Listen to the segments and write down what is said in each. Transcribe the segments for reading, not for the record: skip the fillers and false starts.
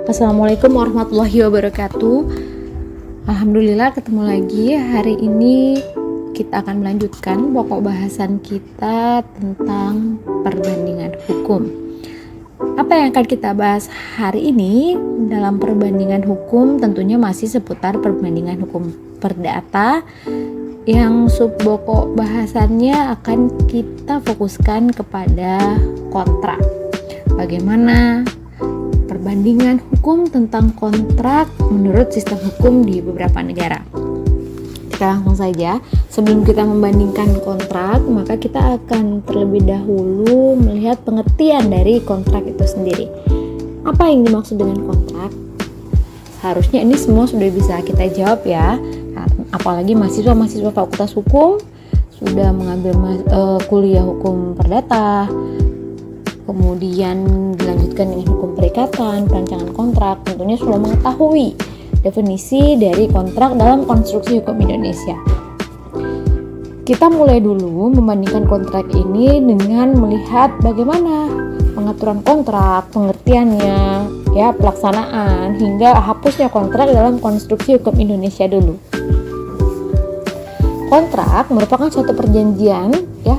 Assalamualaikum warahmatullahi wabarakatuh. Alhamdulillah ketemu lagi. Hari ini kita akan melanjutkan pokok bahasan kita tentang perbandingan hukum. Apa yang akan kita bahas hari ini dalam perbandingan hukum tentunya masih seputar perbandingan hukum perdata, yang sub pokok bahasannya akan kita fokuskan kepada kontrak. Bagaimana perbandingan hukum tentang kontrak menurut sistem hukum di beberapa negara. Kita langsung saja, sebelum kita membandingkan kontrak, maka kita akan terlebih dahulu melihat pengertian dari kontrak itu sendiri. Apa yang dimaksud dengan kontrak? Harusnya ini semua sudah bisa kita jawab ya, apalagi mahasiswa fakultas hukum sudah mengambil kuliah hukum perdata, kemudian dilanjutkan dengan hukum perikatan, perancangan kontrak, tentunya sudah mengetahui definisi dari kontrak dalam konstruksi hukum Indonesia. Kita mulai dulu membandingkan kontrak ini dengan melihat bagaimana pengaturan kontrak, pengertiannya, ya, pelaksanaan, hingga hapusnya kontrak dalam konstruksi hukum Indonesia dulu. Kontrak merupakan suatu perjanjian, ya,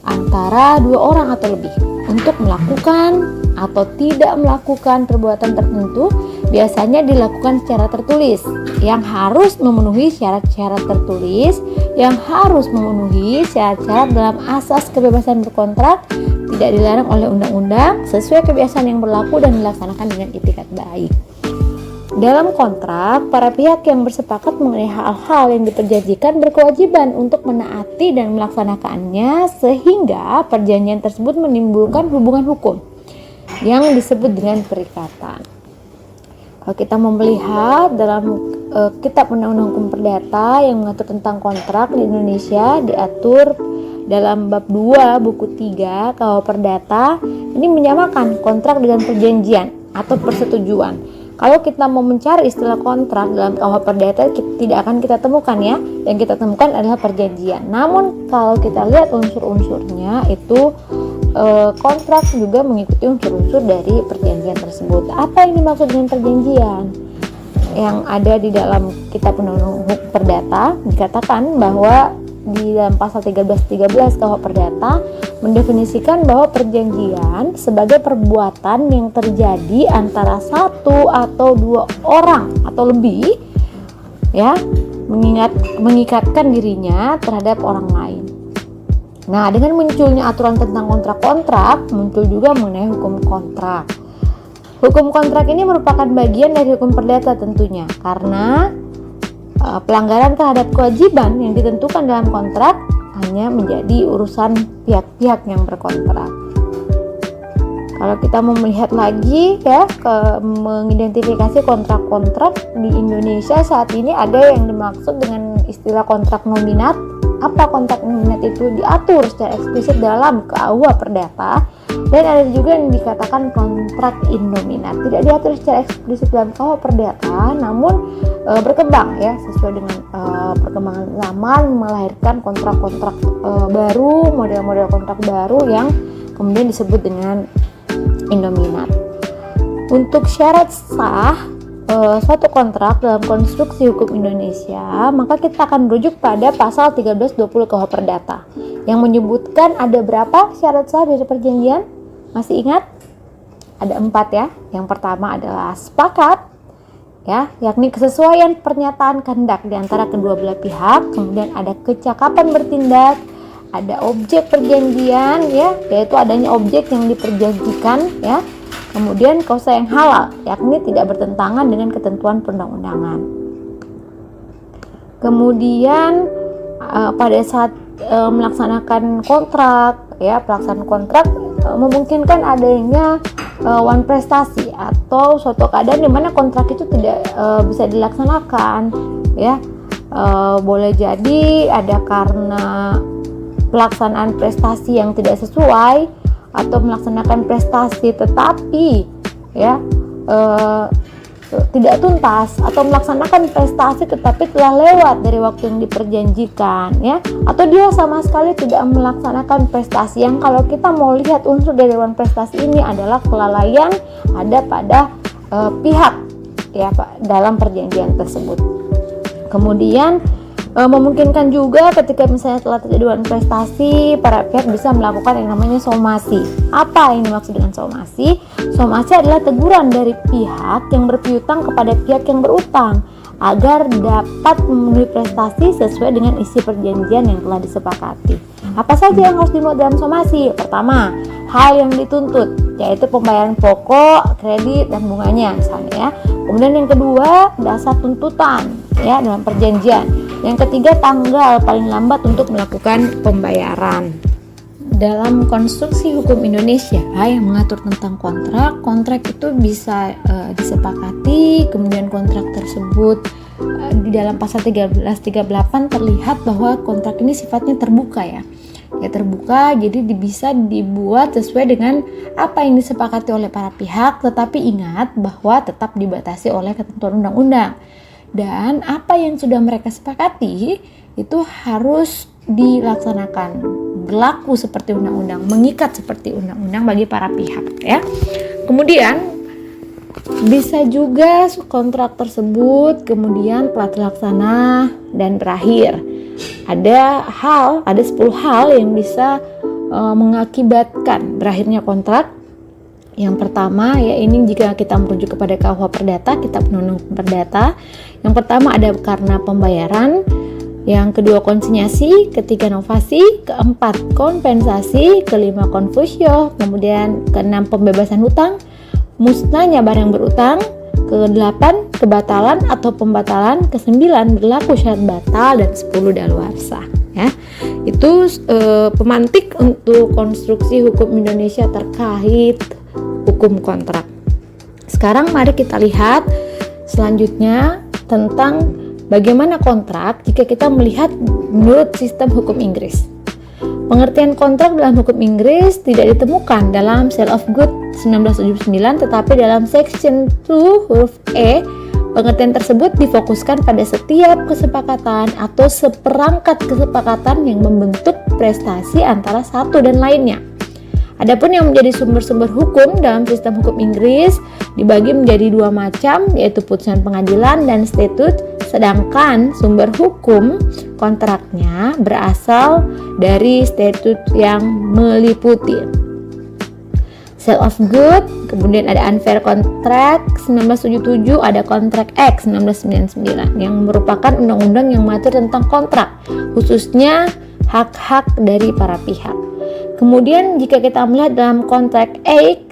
antara dua orang atau lebih untuk melakukan atau tidak melakukan perbuatan tertentu, biasanya dilakukan secara tertulis, yang harus memenuhi syarat-syarat tertulis, yang harus memenuhi syarat-syarat dalam asas kebebasan berkontrak, tidak dilarang oleh undang-undang, sesuai kebiasaan yang berlaku dan dilaksanakan dengan itikat baik. Dalam kontrak, para pihak yang bersepakat mengenai hal-hal yang diperjanjikan berkewajiban untuk menaati dan melaksanakannya, sehingga perjanjian tersebut menimbulkan hubungan hukum yang disebut dengan perikatan. Kalau kita mau melihat dalam Kitab Undang-Undang Hukum Perdata yang mengatur tentang kontrak di Indonesia, diatur dalam bab 2 buku 3 KUH Perdata, ini menyamakan kontrak dengan perjanjian atau persetujuan. Kalau kita mau mencari istilah kontrak dalam KUH Perdata, tidak akan kita temukan ya. Yang kita temukan adalah perjanjian. Namun kalau kita lihat unsur-unsurnya itu kontrak juga mengikuti unsur-unsur dari perjanjian tersebut. Apa yang dimaksud dengan perjanjian? Yang ada di dalam Kitab Undang-Undang Hukum Perdata dikatakan bahwa di dalam pasal 1313 KUH Perdata mendefinisikan bahwa perjanjian sebagai perbuatan yang terjadi antara satu atau dua orang atau lebih, ya, mengikatkan dirinya terhadap orang lain. Nah, dengan munculnya aturan tentang kontrak-kontrak, muncul juga mengenai hukum kontrak. Hukum kontrak ini merupakan bagian dari hukum perdata tentunya, karena pelanggaran terhadap kewajiban yang ditentukan dalam kontrak hanya menjadi urusan pihak-pihak yang berkontrak. Kalau kita mau melihat lagi ya, mengidentifikasi kontrak-kontrak di Indonesia saat ini, ada yang dimaksud dengan istilah kontrak nominat. Apa kontrak nominat itu? Diatur secara eksplisit dalam KUH Perdata, dan ada juga yang dikatakan kontrak innominat. Tidak diatur secara eksplisit dalam KUH Perdata, namun berkembang ya sesuai dengan perkembangan zaman, melahirkan kontrak-kontrak baru, model-model kontrak baru yang kemudian disebut dengan innominat. Untuk syarat sah suatu kontrak dalam konstruksi hukum Indonesia, maka kita akan merujuk pada pasal 1320 KUH Perdata yang menyebutkan ada berapa syarat sah dari perjanjian. Masih ingat? Ada 4 ya. Yang pertama adalah sepakat, ya, yakni kesesuaian pernyataan kehendak di antara kedua belah pihak. Kemudian ada kecakapan bertindak, ada objek perjanjian, ya, yaitu adanya objek yang diperjanjikan, ya. Kemudian kausa yang halal, yakni tidak bertentangan dengan ketentuan perundang-undangan. Kemudian pada saat melaksanakan kontrak, ya, pelaksanaan kontrak memungkinkan adanya one prestasi atau suatu keadaan di mana kontrak itu tidak bisa dilaksanakan, ya. Boleh jadi ada karena pelaksanaan prestasi yang tidak sesuai, atau melaksanakan prestasi tetapi ya tidak tuntas, atau melaksanakan prestasi tetapi telah lewat dari waktu yang diperjanjikan, ya, atau dia sama sekali tidak melaksanakan prestasi. Yang kalau kita mau lihat unsur dari dewan prestasi ini adalah kelalaian ada pada pihak ya Pak dalam perjanjian tersebut. Kemudian memungkinkan juga ketika misalnya telah terjadi prestasi, para pihak bisa melakukan yang namanya somasi. Apa yang dimaksud dengan somasi? Somasi adalah teguran dari pihak yang berpiutang kepada pihak yang berutang agar dapat memenuhi prestasi sesuai dengan isi perjanjian yang telah disepakati. Apa saja yang harus dimuat dalam somasi? Pertama, hal yang dituntut, yaitu pembayaran pokok, kredit, dan bunganya misalnya ya. Kemudian yang kedua, dasar tuntutan ya dalam perjanjian. Yang ketiga, tanggal paling lambat untuk melakukan pembayaran. Dalam konstruksi hukum Indonesia yang mengatur tentang kontrak itu bisa disepakati, kemudian kontrak tersebut di dalam pasal 1338 terlihat bahwa kontrak ini sifatnya terbuka ya terbuka, jadi bisa dibuat sesuai dengan apa yang disepakati oleh para pihak, tetapi ingat bahwa tetap dibatasi oleh ketentuan undang-undang. Dan apa yang sudah mereka sepakati itu harus dilaksanakan, berlaku seperti undang-undang, mengikat seperti undang-undang bagi para pihak ya. Kemudian bisa juga kontrak tersebut kemudian telah terlaksana dan berakhir. Ada 10 hal yang bisa mengakibatkan berakhirnya kontrak. Yang pertama ya, ini jika kita merujuk kepada KUH Perdata, Kitab Undang-Undang Perdata. Yang pertama ada karena pembayaran, yang kedua konsinyasi, ketiga novasi, keempat kompensasi, kelima confusio, kemudian keenam pembebasan hutang, musnahnya barang berutang, ke-8 kebatalan atau pembatalan, ke-9 berlaku syarat batal, dan 10 daluarsa ya. Itu pemantik untuk konstruksi hukum Indonesia terkait hukum kontrak. Sekarang mari kita lihat selanjutnya tentang bagaimana kontrak jika kita melihat menurut sistem hukum Inggris. Pengertian kontrak dalam hukum Inggris tidak ditemukan dalam Sale of Goods 1979, tetapi dalam Section 2 huruf E, pengertian tersebut difokuskan pada setiap kesepakatan atau seperangkat kesepakatan yang membentuk prestasi antara satu dan lainnya. Adapun yang menjadi sumber-sumber hukum dalam sistem hukum Inggris dibagi menjadi dua macam, yaitu putusan pengadilan dan statut, sedangkan sumber hukum kontraknya berasal dari statut yang meliputi Sale of Goods, kemudian ada Unfair Contract 1977, ada Contract Act 1999 yang merupakan undang-undang yang mengatur tentang kontrak, khususnya hak-hak dari para pihak. Kemudian jika kita melihat dalam Contract Act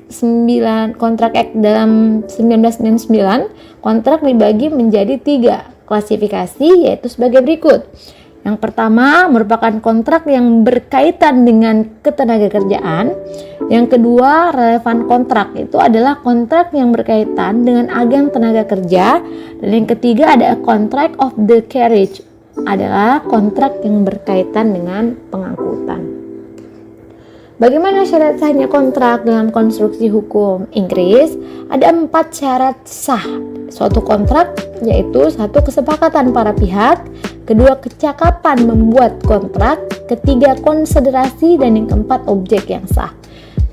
dalam 1999, kontrak dibagi menjadi 3 klasifikasi, yaitu sebagai berikut. Yang pertama merupakan kontrak yang berkaitan dengan ketenagakerjaan. Yang kedua, relevan kontrak, itu adalah kontrak yang berkaitan dengan agen tenaga kerja. Dan yang ketiga ada contract of the carriage, adalah kontrak yang berkaitan dengan pengangkutan. Bagaimana syarat sahnya kontrak dalam konstruksi hukum Inggris? Ada 4 syarat sah suatu kontrak, yaitu 1. Kesepakatan para pihak, 2. kecakapan membuat kontrak, 3. konsiderasi, dan yang keempat objek yang sah.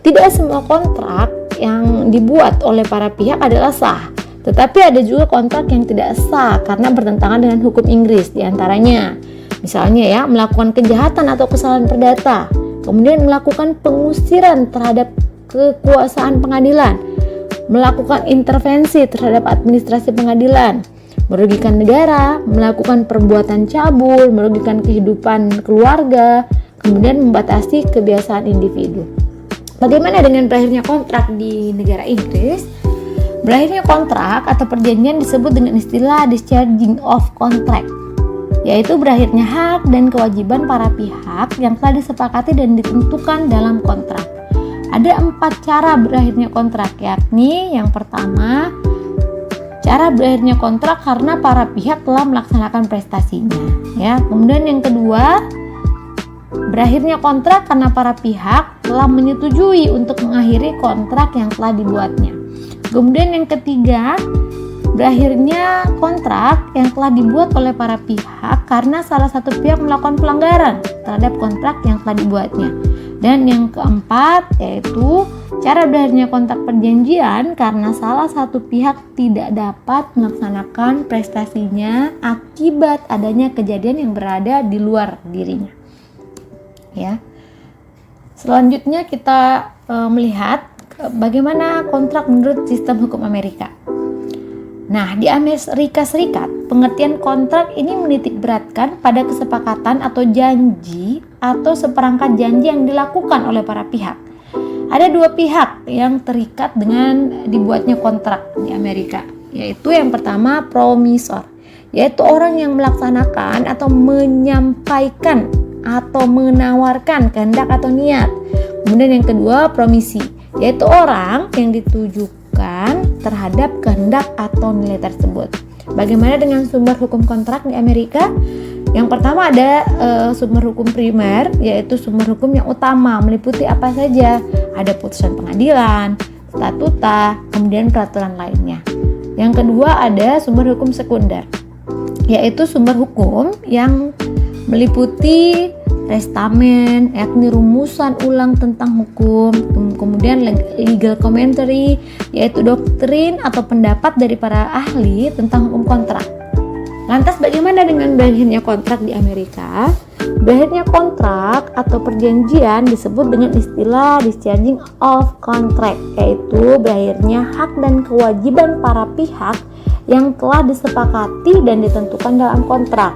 Tidak semua kontrak yang dibuat oleh para pihak adalah sah, tetapi ada juga kontrak yang tidak sah karena bertentangan dengan hukum Inggris. Di antaranya misalnya ya, melakukan kejahatan atau kesalahan perdata, kemudian melakukan pengusiran terhadap kekuasaan pengadilan, melakukan intervensi terhadap administrasi pengadilan, merugikan negara, melakukan perbuatan cabul, merugikan kehidupan keluarga, kemudian membatasi kebiasaan individu. Bagaimana dengan berakhirnya kontrak di negara Inggris? Berakhirnya kontrak atau perjanjian disebut dengan istilah discharging of contract, yaitu berakhirnya hak dan kewajiban para pihak yang telah disepakati dan ditentukan dalam kontrak. Ada 4 cara berakhirnya kontrak, yakni yang pertama, cara berakhirnya kontrak karena para pihak telah melaksanakan prestasinya ya. Kemudian yang kedua, berakhirnya kontrak karena para pihak telah menyetujui untuk mengakhiri kontrak yang telah dibuatnya. Kemudian yang ketiga, berakhirnya kontrak yang telah dibuat oleh para pihak karena salah satu pihak melakukan pelanggaran terhadap kontrak yang telah dibuatnya. Dan yang keempat yaitu cara berakhirnya kontrak perjanjian karena salah satu pihak tidak dapat melaksanakan prestasinya akibat adanya kejadian yang berada di luar dirinya. Ya. Selanjutnya kita melihat bagaimana kontrak menurut sistem hukum Amerika. Nah, di Amerika Serikat, pengertian kontrak ini menitik beratkan pada kesepakatan atau janji atau seperangkat janji yang dilakukan oleh para pihak. Ada dua pihak yang terikat dengan dibuatnya kontrak di Amerika, yaitu yang pertama promisor, yaitu orang yang melaksanakan atau menyampaikan atau menawarkan kehendak atau niat. Kemudian yang kedua promisi, yaitu orang yang ditujukan terhadap kehendak atau nilai tersebut. Bagaimana dengan sumber hukum kontrak di Amerika? Yang pertama ada sumber hukum primer, yaitu sumber hukum yang utama, meliputi apa saja? Ada putusan pengadilan, statuta, kemudian peraturan lainnya. Yang kedua ada sumber hukum sekunder, yaitu sumber hukum yang meliputi testamen, yakni rumusan ulang tentang hukum, kemudian legal commentary, yaitu doktrin atau pendapat dari para ahli tentang hukum kontrak. Lantas bagaimana dengan berakhirnya kontrak di Amerika? Berakhirnya kontrak atau perjanjian disebut dengan istilah discharging of contract, yaitu berakhirnya hak dan kewajiban para pihak yang telah disepakati dan ditentukan dalam kontrak.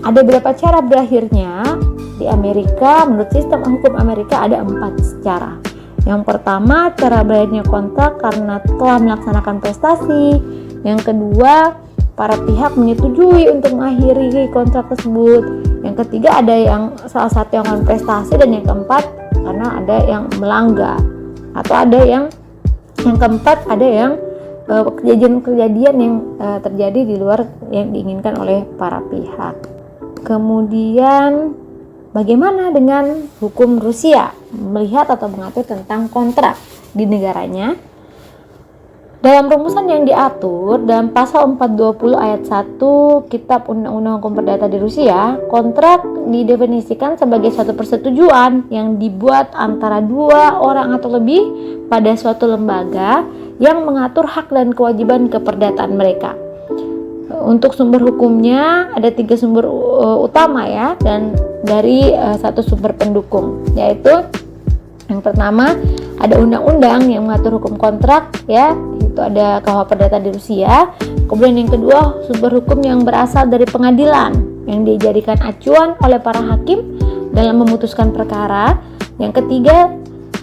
Ada beberapa cara berakhirnya di Amerika. Menurut sistem hukum Amerika ada 4 cara. Yang pertama, cara berakhirnya kontrak karena telah melaksanakan prestasi. Yang kedua, para pihak menyetujui untuk mengakhiri kontrak tersebut. Yang ketiga, ada yang salah satu yang melakukan prestasi. Dan yang keempat, karena ada yang melanggar. Atau ada yang keempat, ada yang kejadian-kejadian yang terjadi di luar yang diinginkan oleh para pihak. Kemudian bagaimana dengan hukum Rusia melihat atau mengatur tentang kontrak di negaranya? Dalam rumusan yang diatur dalam pasal 420 ayat 1 Kitab Undang-Undang Hukum Perdata di Rusia, kontrak didefinisikan sebagai suatu persetujuan yang dibuat antara dua orang atau lebih pada suatu lembaga yang mengatur hak dan kewajiban keperdataan mereka. Untuk sumber hukumnya ada 3 sumber utama ya, dan dari 1 sumber pendukung, yaitu yang pertama ada undang-undang yang mengatur hukum kontrak ya, itu ada KUH Perdata di Rusia. Kemudian yang kedua sumber hukum yang berasal dari pengadilan yang dijadikan acuan oleh para hakim dalam memutuskan perkara. Yang ketiga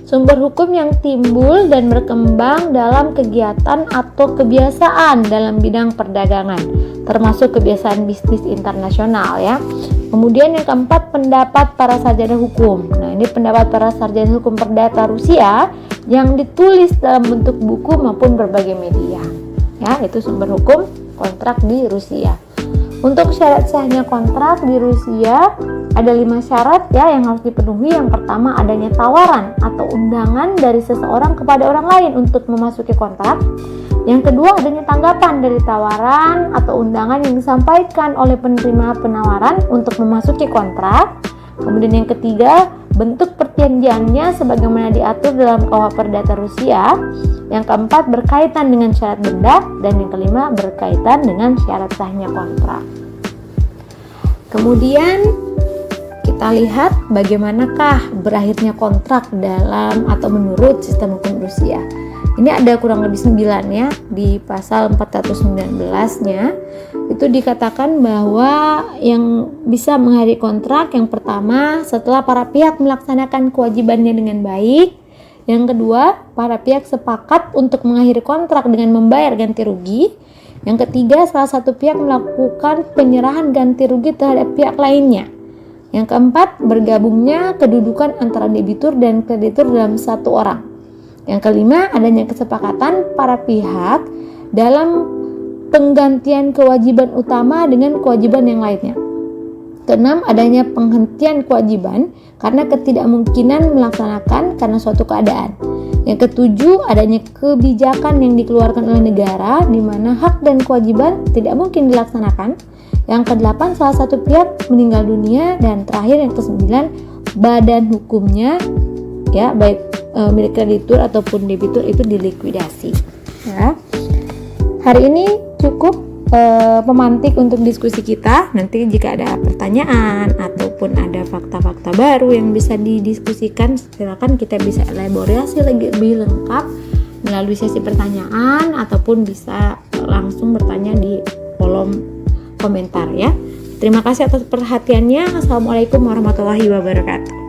sumber hukum yang timbul dan berkembang dalam kegiatan atau kebiasaan dalam bidang perdagangan, termasuk kebiasaan bisnis internasional ya. Kemudian yang keempat, pendapat para sarjana hukum. Nah, ini pendapat para sarjana hukum perdata Rusia yang ditulis dalam bentuk buku maupun berbagai media. Ya, itu sumber hukum kontrak di Rusia. Untuk syarat sahnya kontrak di Rusia ada 5 syarat ya yang harus dipenuhi. Yang pertama, adanya tawaran atau undangan dari seseorang kepada orang lain untuk memasuki kontrak. Yang kedua, adanya tanggapan dari tawaran atau undangan yang disampaikan oleh penerima penawaran untuk memasuki kontrak. Kemudian yang ketiga, bentuk perjanjiannya sebagaimana diatur dalam KUH Perdata Rusia. Yang keempat, berkaitan dengan syarat denda. Dan yang kelima, berkaitan dengan syarat sahnya kontrak. Kemudian kita lihat bagaimanakah berakhirnya kontrak dalam atau menurut sistem hukum Rusia. Ini ada kurang lebih 9 ya, di pasal 419-nya itu dikatakan bahwa yang bisa mengakhiri kontrak yang pertama setelah para pihak melaksanakan kewajibannya dengan baik. Yang kedua, para pihak sepakat untuk mengakhiri kontrak dengan membayar ganti rugi. Yang ketiga, salah satu pihak melakukan penyerahan ganti rugi terhadap pihak lainnya. Yang keempat, bergabungnya kedudukan antara debitur dan kreditur dalam satu orang. Yang kelima, adanya kesepakatan para pihak dalam penggantian kewajiban utama dengan kewajiban yang lainnya. Keenam, adanya penghentian kewajiban karena ketidakmungkinan melaksanakan karena suatu keadaan. Yang ketujuh, adanya kebijakan yang dikeluarkan oleh negara di mana hak dan kewajiban tidak mungkin dilaksanakan. Yang kedelapan, salah satu pihak meninggal dunia. Dan terakhir yang kesembilan, badan hukumnya ya, baik milik kreditur ataupun debitur itu dilikuidasi ya. Hari ini cukup pemantik untuk diskusi kita. Nanti jika ada pertanyaan ataupun ada fakta-fakta baru yang bisa didiskusikan, silakan kita bisa elaborasi lebih lengkap melalui sesi pertanyaan ataupun bisa langsung bertanya di kolom komentar ya. Terima kasih atas perhatiannya. Assalamualaikum warahmatullahi wabarakatuh.